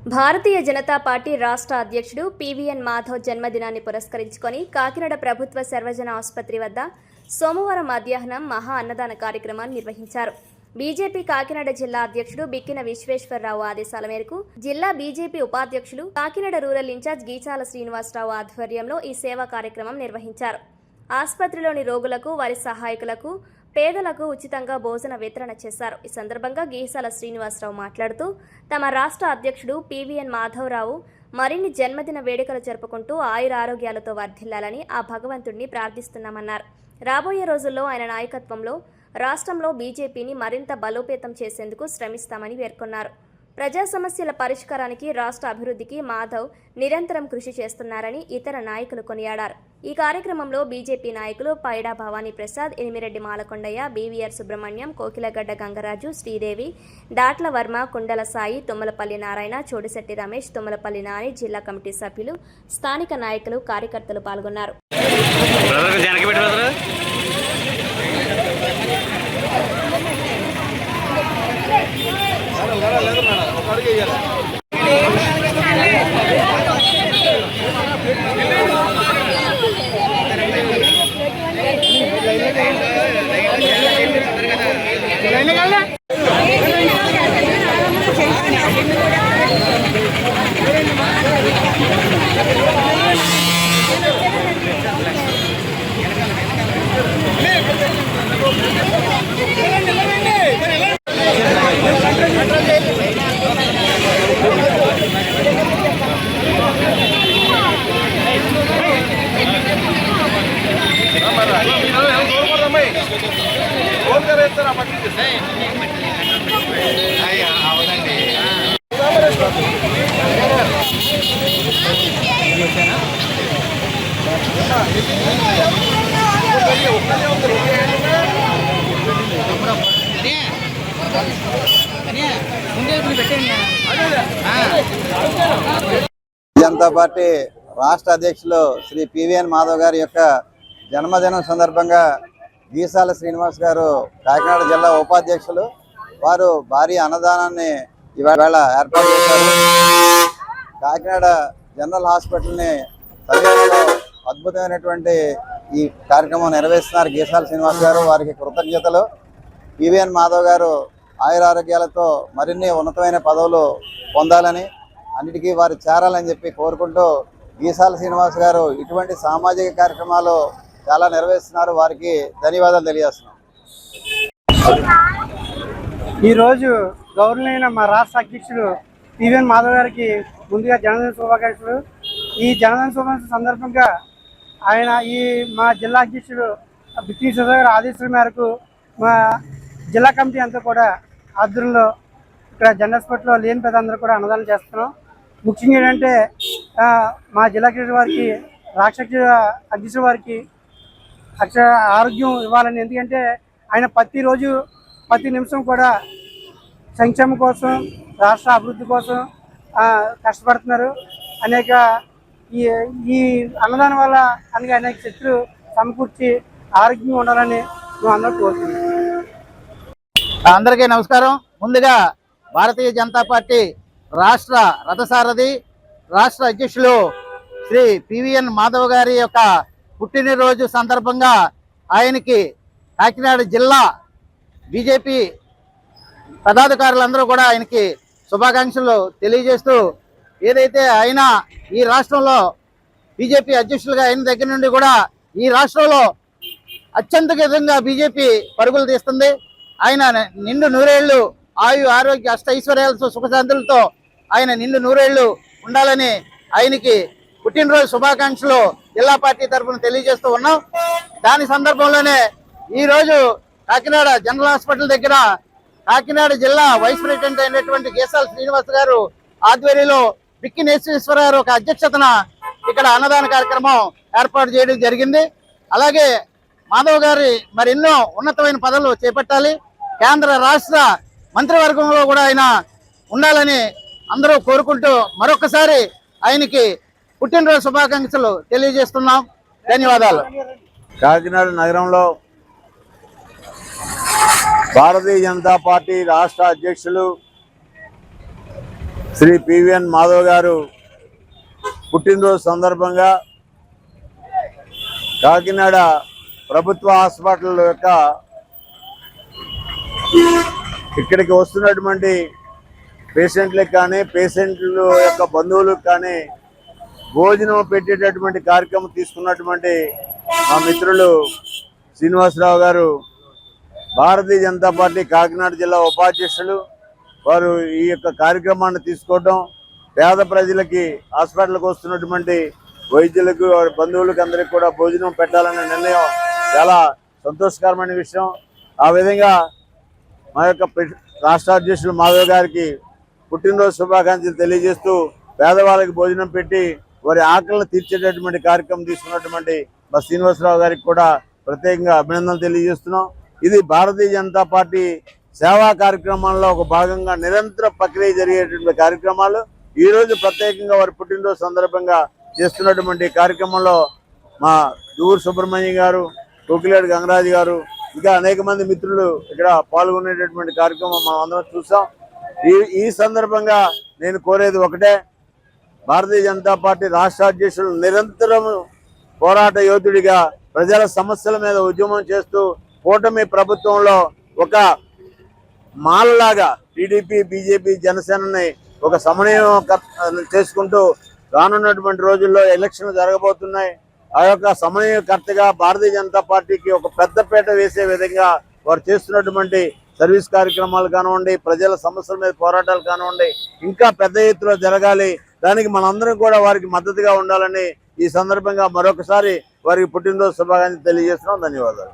Bharatiya Janata party రాష్ట్ర అధ్యక్షుడు PVN Madhav జన్మదినాన్ని పురస్కరించుకొని కాకినాడ ప్రభుత్వ సర్వజన ఆసుపత్రి వద్ద సోమవారం మధ్యాహ్నం మహా అన్నదాన కార్యక్రమాన్ని నిర్వహించారు. బీజేపీ కాకినాడ జిల్లా అధ్యక్షుడు బిక్కిన విశ్వేశ్వరరావు ఆదేశాల మేరకు జిల్లా బీజేపీ ఉపాధ్యక్షులు కాకినాడ రూరల్ ఇన్ఛార్జ్ గీచాల శ్రీనివాసరావు ఆధ్వర్యంలో ఈ సేవా కార్యక్రమం నిర్వహించారు. ఆసుపత్రిలోని రోగులకు, వారి సహాయకులకు, పేదలకు ఉచితంగా భోజన వితరణ చేశారు. ఈ సందర్భంగా గీసాల శ్రీనివాసరావు మాట్లాడుతూ తమ రాష్ట్ర అధ్యక్షుడు పివిఎన్ మాధవరావు మరిన్ని జన్మదిన వేడుకలు జరుపుకుంటూ ఆయురారోగ్యాలతో వర్ధిల్లాలని ఆ భగవంతుడిని ప్రార్థిస్తున్నామన్నారు. రాబోయే రోజుల్లో ఆయన నాయకత్వంలో రాష్ట్రంలో బీజేపీని మరింత బలోపేతం చేసేందుకు శ్రమిస్తామని పేర్కొన్నారు. ప్రజా సమస్యల పరిష్కారానికి, రాష్ట్ర అభివృద్ధికి మాధవ్ నిరంతరం కృషి చేస్తున్నారని ఇతర నాయకులు కొనియాడారు. ఈ కార్యక్రమంలో బీజేపీ నాయకులు పైడా భవానీ ప్రసాద్, ఎనిమిరెడ్డి మాలకొండయ్య, బీవీఆర్ సుబ్రహ్మణ్యం, కోకిలగడ్డ గంగరాజు, శ్రీదేవి, దాట్ల వర్మ, కుండల సాయి, తుమ్మలపల్లి నారాయణ, చోడిశెట్టి రమేష్, తుమ్మలపల్లి నాని, జిల్లా కమిటీ సభ్యులు, స్థానిక నాయకులు, కార్యకర్తలు పాల్గొన్నారు. జనతా పార్టీ రాష్ట్ర అధ్యక్షులు శ్రీ పివిఎన్ మాధవ్ గారి యొక్క జన్మదినం సందర్భంగా గీసాల శ్రీనివాస్ గారు కాకినాడ జిల్లా ఉపాధ్యక్షులు వారు భారీ అన్నదానాన్ని ఇవాళ ఏర్పాటు చేశారు. కాకినాడ జనరల్ హాస్పిటల్ని సమయంలో అద్భుతమైనటువంటి ఈ కార్యక్రమం నెరవేరుస్తున్నారు గీసాల శ్రీనివాస్ గారు. వారికి కృతజ్ఞతలు. పివిఎన్ మాధవ్ గారు ఆయురారోగ్యాలతో మరిన్ని ఉన్నతమైన పదవులు పొందాలని, అన్నిటికీ వారు చేరాలని చెప్పి కోరుకుంటూ గీసాల శ్రీనివాస్ గారు ఇటువంటి సామాజిక కార్యక్రమాలు చాలా నెరవేరుస్తున్నారు. వారికి ధన్యవాదాలు తెలియజేస్తున్నాం. ఈరోజు గౌరవనీయ మా రాష్ట్ర అధ్యక్షుడు పివిఎన్ మాధవ్ గారికి ముందుగా జన్మదిన శుభాకాంక్షలు. ఈ జన్మదిన శుభాకాంక్షల సందర్భంగా ఆయన మా జిల్లా అధ్యక్షుడు బిక్కిన విశ్వేశ్వరరావు గారి ఆదేశాల మేరకు మా జిల్లా కమిటీ అంతా కూడా ఆధ్వర్యంలో ఇక్కడ జనరల్ హాస్పిటల్లో లేని పెద్దందరూ కూడా అన్నదానం చేస్తున్నాం. ముఖ్యంగా ఏంటంటే మా జిల్లా అధ్యక్షుడు వారికి, రాష్ట్ర అధ్యక్షుడు వారికి ఆరోగ్యం ఇవ్వాలని, ఎందుకంటే ఆయన ప్రతిరోజు ప్రతి నిమిషం కూడా సంక్షేమం కోసం, రాష్ట్ర అభివృద్ధి కోసం కష్టపడుతున్నారు. అనేక ఈ అన్నదానం వల్ల అనేక శక్తులు సమకూర్చి ఆరోగ్యంగా ఉండాలని మేము అందరూ కోరుతున్నాం. అందరికీ నమస్కారం. ముందుగా భారతీయ జనతా పార్టీ రాష్ట్ర రథసారథి, రాష్ట్ర అధ్యక్షులు శ్రీ పివిఎన్ మాధవ్ గారి యొక్క పుట్టినరోజు సందర్భంగా ఆయనకి కాకినాడ జిల్లా బీజేపీ పదాధికారులందరూ కూడా ఆయనకి శుభాకాంక్షలు తెలియజేస్తూ, ఏదైతే ఆయన ఈ రాష్ట్రంలో బీజేపీ అధ్యక్షులుగా అయిన దగ్గర నుండి కూడా ఈ రాష్ట్రంలో అత్యంతగా బీజేపీ పరుగులు తీస్తుంది. ఆయన నిండు నూరేళ్లు ఆయు ఆరోగ్య అష్టైశ్వర్యాలతో సుఖశాంతులతో ఆయన నిండు నూరేళ్లు ఉండాలని ఆయనకి పుట్టినరోజు శుభాకాంక్షలు జిల్లా పార్టీ తరఫున తెలియజేస్తూ ఉన్నాం. దాని సందర్భంలోనే ఈరోజు కాకినాడ జనరల్ హాస్పిటల్ దగ్గర కాకినాడ జిల్లా వైస్ ప్రెసిడెంట్ అయినటువంటి గీసాల శ్రీనివాస్ గారు ఆధ్వర్యంలో బిక్కిన విశ్వేశ్వరరావు ఒక అధ్యక్షతన ఇక్కడ అన్నదాన కార్యక్రమం ఏర్పాటు చేయడం జరిగింది. అలాగే మాధవ్ గారి మరెన్నో ఉన్నతమైన పదవులు చేపట్టాలి, కేంద్ర రాష్ట్ర మంత్రివర్గంలో కూడా ఆయన ఉండాలని అందరూ కోరుకుంటూ మరొకసారి ఆయనకి పుట్టినరోజు శుభాకాంక్షలు తెలియజేస్తున్నాం. ధన్యవాదాలు. కాకినాడ నగరంలో భారతీయ జనతా పార్టీ రాష్ట్ర అధ్యక్షులు శ్రీ పివిఎన్ మాధవ్ గారు పుట్టినరోజు సందర్భంగా కాకినాడ ప్రభుత్వ హాస్పిటల్ యొక్క ఇక్కడికి వస్తున్నటువంటి పేషెంట్లకు కానీ పేషెంట్ల యొక్క బంధువులకు కానీ భోజనం పెట్టేటటువంటి కార్యక్రమం తీసుకున్నటువంటి మా మిత్రులు శ్రీనివాసరావు గారు భారతీయ జనతా పార్టీ కాకినాడ జిల్లా ఉపాధ్యక్షులు. వారు ఈ యొక్క కార్యక్రమాన్ని తీసుకోవడం, పేద ప్రజలకి హాస్పిటల్కి వస్తున్నటువంటి వైద్యులకు వారి బంధువులకు అందరికీ కూడా భోజనం పెట్టాలనే నిర్ణయం చాలా సంతోషకరమైన విషయం. ఆ విధంగా మా యొక్క రాష్ట్ర అధ్యక్షులు మాధవ్ గారికి పుట్టినరోజు శుభాకాంక్షలు తెలియజేస్తూ పేదవాళ్ళకి భోజనం పెట్టి వారి ఆకలిని తీర్చేటటువంటి కార్యక్రమం తీసుకున్నటువంటి మా శ్రీనివాసరావు గారికి కూడా ప్రత్యేకంగా అభినందనలు తెలియజేస్తున్నాం. ఇది భారతీయ జనతా పార్టీ సేవా కార్యక్రమాల్లో ఒక భాగంగా నిరంతర ప్రక్రియ జరిగేటువంటి కార్యక్రమాలు. ఈ రోజు ప్రత్యేకంగా వారి పుట్టినరోజు సందర్భంగా చేస్తున్నటువంటి కార్యక్రమంలో మా దూరు సుబ్రహ్మణ్యం గారు, కోకిలేడు గంగరాజు గారు, ఇంకా అనేక మంది మిత్రులు ఇక్కడ పాల్గొనేటటువంటి కార్యక్రమం మనం అందరం చూసాం. ఈ సందర్భంగా నేను కోరేది ఒకటే, భారతీయ జనతా పార్టీ రాష్ట్ర అధ్యక్షులు నిరంతరం పోరాట యోధుడిగా ప్రజల సమస్యల మీద ఉద్యమం చేస్తూ కూటమి ప్రభుత్వంలో ఒక మాలలాగా టీడీపీ, బీజేపీ, జనసేనని ఒక సమన్వయం చేసుకుంటూ రానున్నటువంటి రోజుల్లో ఎలక్షన్లు జరగబోతున్నాయి. ఆ యొక్క సమన్వయకర్తగా భారతీయ జనతా పార్టీకి ఒక పెద్దపీట వేసే విధంగా వారు చేస్తున్నటువంటి సర్వీస్ కార్యక్రమాలు కానివ్వండి, ప్రజల సమస్యల మీద పోరాటాలు కానివ్వండి, ఇంకా పెద్ద ఎత్తులో జరగాలి. దానికి మనందరం కూడా వారికి మద్దతుగా ఉండాలని ఈ సందర్భంగా మరొకసారి వారికి పుట్టినరోజు శుభాకాంక్షలు తెలియజేస్తున్నాం. ధన్యవాదాలు.